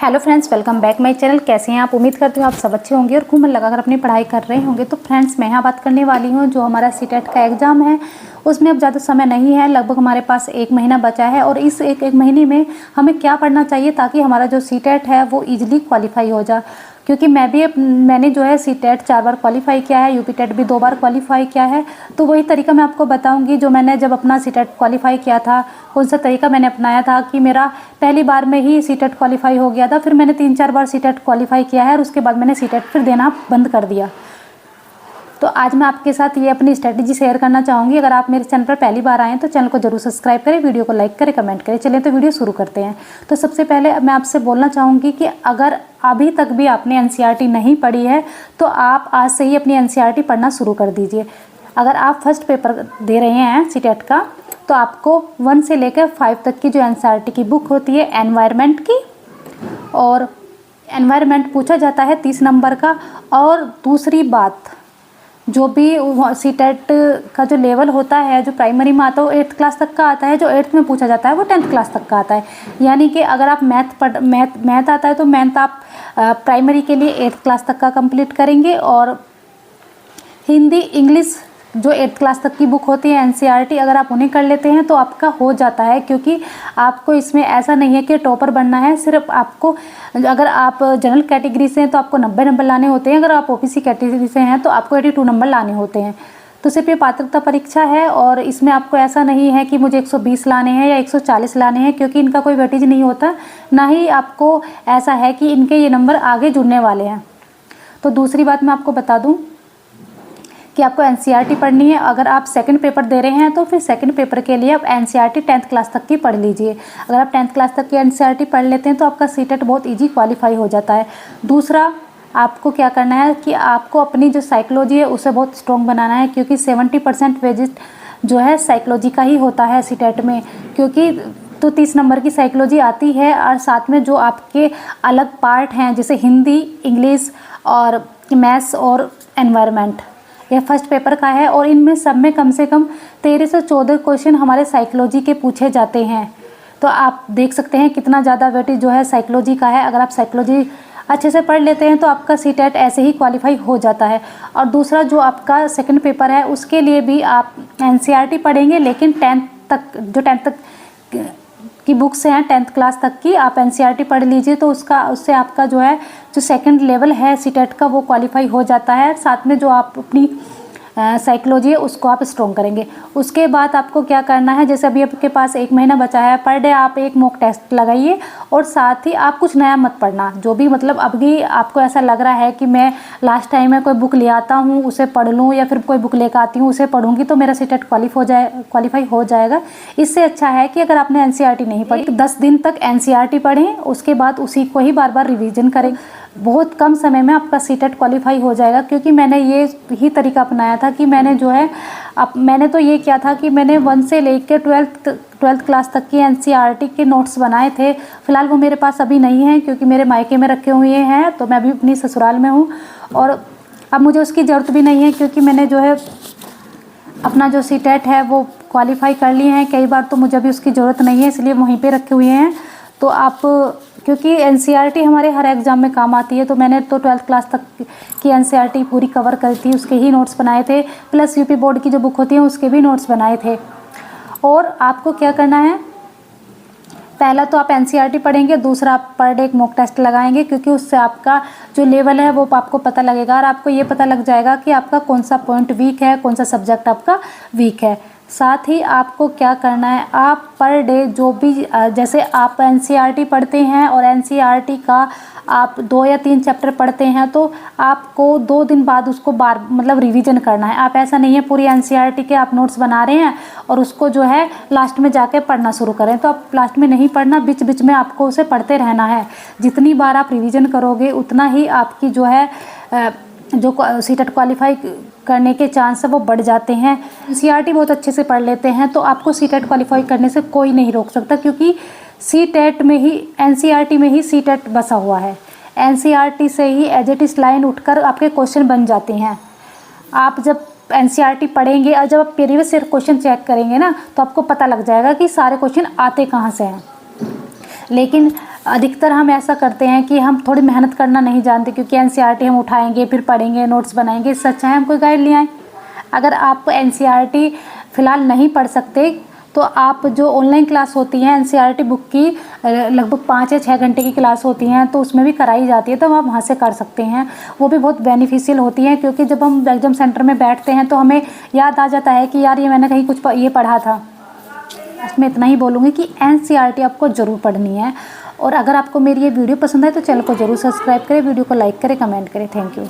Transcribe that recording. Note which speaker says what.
Speaker 1: Hello friends, welcome back my channel. कैसे हैं आप? उम्मीद करती हूँ आप सब अच्छे होंगे और खूब मन लगाकर अपनी पढ़ाई कर रहे होंगे। तो फ्रेंड्स, मैं यहाँ बात करने वाली हूँ जो हमारा सीटेट का एग्ज़ाम है उसमें अब ज़्यादा समय नहीं है, लगभग हमारे पास 1 महीना बचा है। और इस एक महीने में हमें क्या पढ़ना चाहिए ताकि हमारा जो सीटेट है वो ईजिली क्वालिफाई हो जाए। क्योंकि मैंने जो है सीटेट 4 बार क्वालिफाई किया है, यूपीटेट भी 2 बार क्वालिफाई किया है। तो वही तरीका मैं आपको बताऊंगी जो मैंने जब अपना सीटेट क्वालिफाई किया था, कौन सा तरीका मैंने अपनाया था कि मेरा पहली बार में ही सीटेट क्वालिफाई हो गया था। फिर मैंने 3-4 बार सीटेट क्वालिफाई किया है और उसके बाद मैंने सीटेट फिर देना बंद कर दिया। तो आज मैं आपके साथ ये अपनी स्ट्रेटजी शेयर करना चाहूँगी। अगर आप मेरे चैनल पर पहली बार आएँ तो चैनल को जरूर सब्सक्राइब करें, वीडियो को लाइक करें, कमेंट करें। चलिए तो वीडियो शुरू करते हैं। तो सबसे पहले मैं आपसे बोलना चाहूँगी कि अगर अभी तक भी आपने एनसीईआरटी नहीं पढ़ी है तो आप आज से ही अपनी एनसीईआरटी पढ़ना शुरू कर दीजिए। अगर आप फर्स्ट पेपर दे रहे हैं सीटेट का तो आपको 1 से लेकर 5 तक की जो एनसीईआरटी की बुक होती है एनवायरनमेंट की, और एनवायरनमेंट पूछा जाता है 30 नंबर का। और दूसरी बात, जो भी सीटेट का जो लेवल होता है जो प्राइमरी में आता है वो 8th क्लास तक का आता है, जो 8th में पूछा जाता है वो 10th क्लास तक का आता है। यानी कि अगर आप मैथ आता है तो मैथ आप प्राइमरी के लिए 8th क्लास तक का कंप्लीट करेंगे। और हिंदी इंग्लिश जो 8th क्लास तक की बुक होती है एनसीईआरटी, अगर आप उन्हें कर लेते हैं तो आपका हो जाता है। क्योंकि आपको इसमें ऐसा नहीं है कि टॉपर बनना है, सिर्फ आपको, अगर आप जनरल कैटेगरी से हैं तो आपको 90 नंबर लाने होते हैं, अगर आप ओबीसी कैटेगरी से हैं तो आपको 82 नंबर लाने होते हैं। तो सिर्फ ये पात्रता परीक्षा है और इसमें आपको ऐसा नहीं है कि मुझे 120 लाने हैं या 140 लाने हैं, क्योंकि इनका कोई वेटेज नहीं होता, ना ही आपको ऐसा है कि इनके ये नंबर आगे जुड़ने वाले हैं। तो दूसरी बात मैं आपको बता दूँ कि आपको एनसीईआरटी पढ़नी है। अगर आप सेकंड पेपर दे रहे हैं तो फिर सेकंड पेपर के लिए आप एनसीईआरटी 10th क्लास तक की पढ़ लीजिए। अगर आप 10th क्लास तक की एनसीईआरटी पढ़ लेते हैं तो आपका सीटेट बहुत इजी क्वालिफाई हो जाता है। दूसरा, आपको क्या करना है कि आपको अपनी जो साइकोलॉजी है उसे बहुत स्ट्रॉन्ग बनाना है, क्योंकि 70% वेजेस जो है साइकोलॉजी का ही होता है सीटेट में। क्योंकि तो 30 नंबर की साइकोलॉजी आती है और साथ में जो आपके अलग पार्ट हैं जैसे हिंदी, इंग्लिश और मैथ्स और एनवायरनमेंट, यह फर्स्ट पेपर का है। और इनमें सब में कम से कम 13 से 14 क्वेश्चन हमारे साइकोलॉजी के पूछे जाते हैं। तो आप देख सकते हैं कितना ज़्यादा वेटेज जो है साइकोलॉजी का है। अगर आप साइकोलॉजी अच्छे से पढ़ लेते हैं तो आपका सीटेट ऐसे ही क्वालिफाई हो जाता है। और दूसरा, जो आपका सेकंड पेपर है उसके लिए भी आप एनसीईआरटी पढ़ेंगे, लेकिन 10th तक, जो 10th तक की बुक्स हैं 10th क्लास तक की, आप एनसीईआरटी पढ़ लीजिए। तो उससे आपका जो है जो सेकंड लेवल है सीटेट का वो क्वालिफाई हो जाता है। साथ में जो आप अपनी साइकोलॉजी है उसको आप स्ट्रॉन्ग करेंगे। उसके बाद आपको क्या करना है, जैसे अभी आपके पास 1 महीना बचा है, पर डे आप एक मॉक टेस्ट लगाइए। और साथ ही आप कुछ नया मत पढ़ना, जो भी मतलब अभी आपको ऐसा लग रहा है कि मैं लास्ट टाइम में कोई बुक ले आता हूँ उसे पढ़ लूँ, या फिर कोई बुक लेकर आती हूँ उसे पढ़ूंगी तो मेरा सीटेट क्वालिफाई हो जाएगा। इससे अच्छा है कि अगर आपने एनसीईआरटी नहीं पढ़ी तो 10 दिन तक एनसीईआरटी पढ़ें, उसके बाद उसी को ही बार बार रिविजन करें। बहुत कम समय में आपका सीटेट क्वालिफाई हो जाएगा। क्योंकि मैंने ये ही तरीका अपनाया था कि मैंने जो है मैंने तो ये किया था कि मैंने 1 से लेकर 12th क्लास तक की एनसीईआरटी के नोट्स बनाए थे। फिलहाल वो मेरे पास अभी नहीं हैं क्योंकि मेरे मायके में रखे हुए हैं, तो मैं अभी अपनी ससुराल में हूँ और अब मुझे उसकी ज़रूरत भी नहीं है, क्योंकि मैंने जो है अपना जो सीटेट है वो क्वालिफाई कर लिए हैं कई बार, तो मुझे अभी उसकी ज़रूरत नहीं है, इसलिए वहीं पे रखे हुए हैं। तो आप, क्योंकि एनसीईआरटी हमारे हर एग्ज़ाम में काम आती है, तो मैंने तो 12th क्लास तक की एनसीईआरटी पूरी कवर करी थी, उसके ही नोट्स बनाए थे, प्लस यूपी बोर्ड की जो बुक होती है उसके भी नोट्स बनाए थे। और आपको क्या करना है, पहला तो आप एनसीईआरटी पढ़ेंगे, दूसरा आप पर डे एक मॉक टेस्ट लगाएंगे, क्योंकि उससे आपका जो लेवल है वो आपको पता लगेगा और आपको ये पता लग जाएगा कि आपका कौन सा पॉइंट वीक है, कौन सा सब्जेक्ट आपका वीक है। साथ ही आपको क्या करना है, आप पर डे जो भी, जैसे आप एनसीईआरटी पढ़ते हैं और एनसीईआरटी का आप 2 या 3 चैप्टर पढ़ते हैं तो आपको 2 दिन बाद उसको मतलब रिवीजन करना है। आप ऐसा नहीं है पूरी एनसीईआरटी के आप नोट्स बना रहे हैं और उसको जो है लास्ट में जाके पढ़ना शुरू करें, तो आप लास्ट में नहीं पढ़ना, बीच बीच में आपको उसे पढ़ते रहना है। जितनी बार आप रिवीजन करोगे उतना ही आपकी जो है जो सीटेट क्वालिफाई करने के चांस है वो बढ़ जाते हैं। एनसीईआरटी बहुत अच्छे से पढ़ लेते हैं तो आपको सीटेट क्वालिफाई करने से कोई नहीं रोक सकता, क्योंकि सीटेट में ही, एनसीईआरटी में ही सीटेट बसा हुआ है। एनसीईआरटी से ही एज इट इज लाइन उठकर आपके क्वेश्चन बन जाते हैं। आप जब एनसीईआरटी पढ़ेंगे और जब आप प्रीवियस ईयर क्वेश्चन चेक करेंगे ना तो आपको पता लग जाएगा कि सारे क्वेश्चन आते कहाँ से हैं। लेकिन अधिकतर हम ऐसा करते हैं कि हम थोड़ी मेहनत करना नहीं जानते, क्योंकि एनसीईआरटी हम उठाएंगे फिर पढ़ेंगे, नोट्स बनाएंगे। इससे अच्छा है हम कोई गाइड ले आएँ। अगर आप एनसीईआरटी फ़िलहाल नहीं पढ़ सकते तो आप जो ऑनलाइन क्लास होती हैं एनसीईआरटी बुक की लगभग 5 या 6 घंटे की क्लास होती हैं, तो उसमें भी कराई जाती है, तो आप वहाँ से कर सकते हैं। वो भी बहुत बेनिफिशियल होती हैं, क्योंकि जब हम एग्ज़ाम सेंटर में बैठते हैं तो हमें याद आ जाता है कि यार ये मैंने कहीं कुछ ये पढ़ा था। मैं इतना ही बोलूँगी कि एनसीईआरटी आपको ज़रूर पढ़नी है। और अगर आपको मेरी ये वीडियो पसंद आए तो चैनल को ज़रूर सब्सक्राइब करें, वीडियो को लाइक करें, कमेंट करें। Thank you.